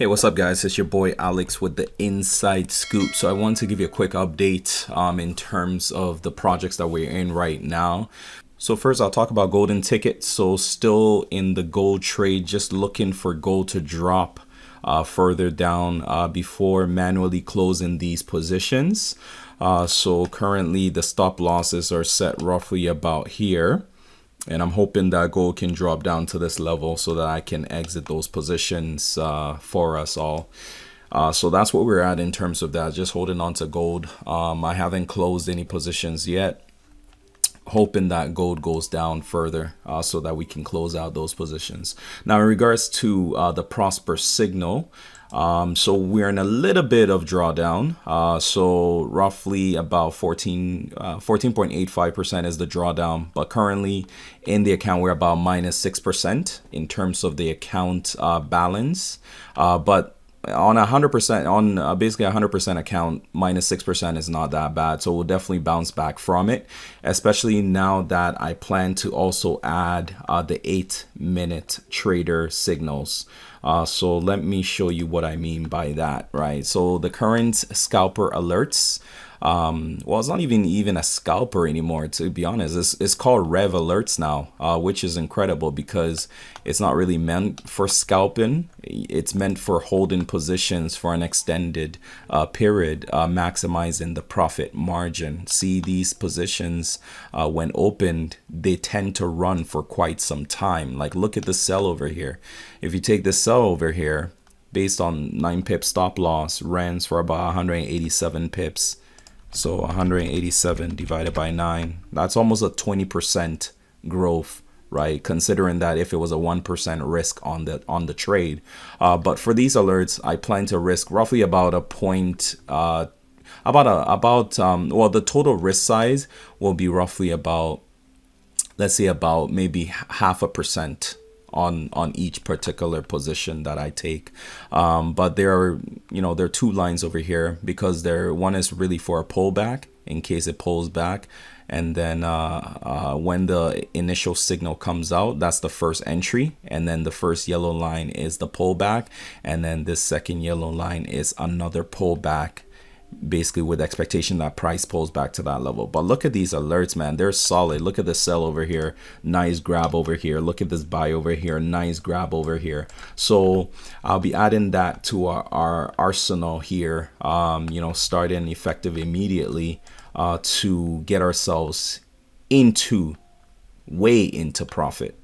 Hey, what's up guys? It's your boy Alex with the Inside Scoop. So I wanted to give you a quick update in terms of the projects that we're in right now. So first I'll talk about golden tickets. So still in the gold trade, just looking for gold to drop further down before manually closing these positions. So currently the stop losses are set roughly about here. And I'm hoping that gold can drop down to this level so that I can exit those positions for us all. So that's what we're at in terms of that, just holding on to gold. I haven't closed any positions yet, hoping that gold goes down further so that we can close out those positions. Now in regards to the Prosper signal, so we're in a little bit of drawdown. So roughly about 14.85% is the drawdown, but currently in the account we're about minus 6% in terms of the account balance. But on 100%, on basically 100% account, minus 6% is not that bad. So we'll definitely bounce back from it, especially now that I plan to also add the 8-minute trader signals. So let me show you what I mean by that, right? So the current scalper alerts, well, it's not even a scalper anymore, to be honest. It's called Rev Alerts now, which is incredible because it's not really meant for scalping. It's meant for holding positions for an extended period, maximizing the profit margin. See, these positions, when opened, they tend to run for quite some time. Like, look at the sell over here. If you take the sell over here, based on 9 pip stop loss, runs for about 187 pips. So 187 divided by 9, that's almost a 20% growth, right? Considering that if it was a 1% risk on the trade. But for these alerts, I plan to risk roughly about a point, well, the total risk size will be roughly about, let's say about maybe 0.5% on each particular position that I take. But there are, there are 2 lines over here because one is really for a pullback in case it pulls back. And then when the initial signal comes out, that's the first entry. And then the first yellow line is the pullback. And then this second yellow line is another pullback, basically with expectation that price pulls back to that level. But look at these alerts, man, they're solid. Look at the sell over here, nice grab over here. Look at this buy over here, nice grab over here. So I'll be adding that to our arsenal here, starting effective immediately to get ourselves way into profit.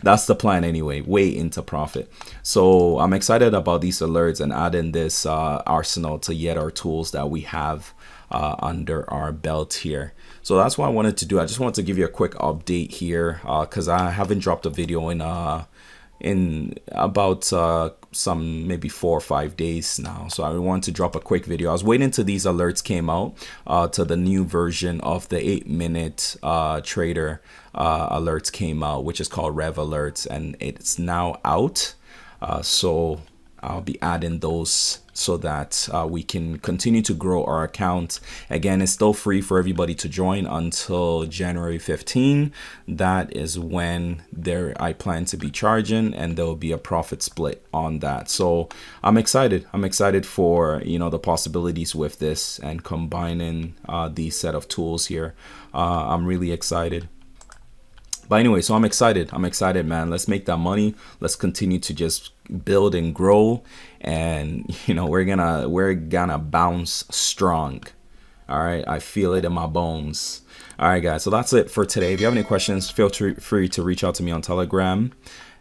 That's the plan anyway, way into profit. So I'm excited about these alerts and adding this arsenal to yet our tools that we have under our belt here. So that's what I wanted to do. I just wanted to give you a quick update here because I haven't dropped a video in about some maybe 4 or 5 days now. So I wanted to drop a quick video. I was waiting until these alerts came out to the new version of the 8-minute trader alerts came out, which is called Rev Alerts, and it's now out. So I'll be adding those so that we can continue to grow our account. Again, it's still free for everybody to join until January 15. That is when I plan to be charging, and there will be a profit split on that. So I'm excited. I'm excited for the possibilities with this and combining these set of tools here. I'm really excited. But anyway, so I'm excited, man. Let's make that money. Let's continue to just build and grow, and we're gonna bounce strong. All right, I feel it in my bones. All right, guys, so that's it for today. If you have any questions, feel free to reach out to me on Telegram.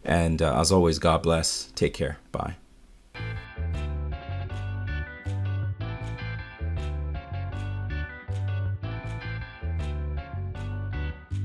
And as always, God bless. Take care. Bye.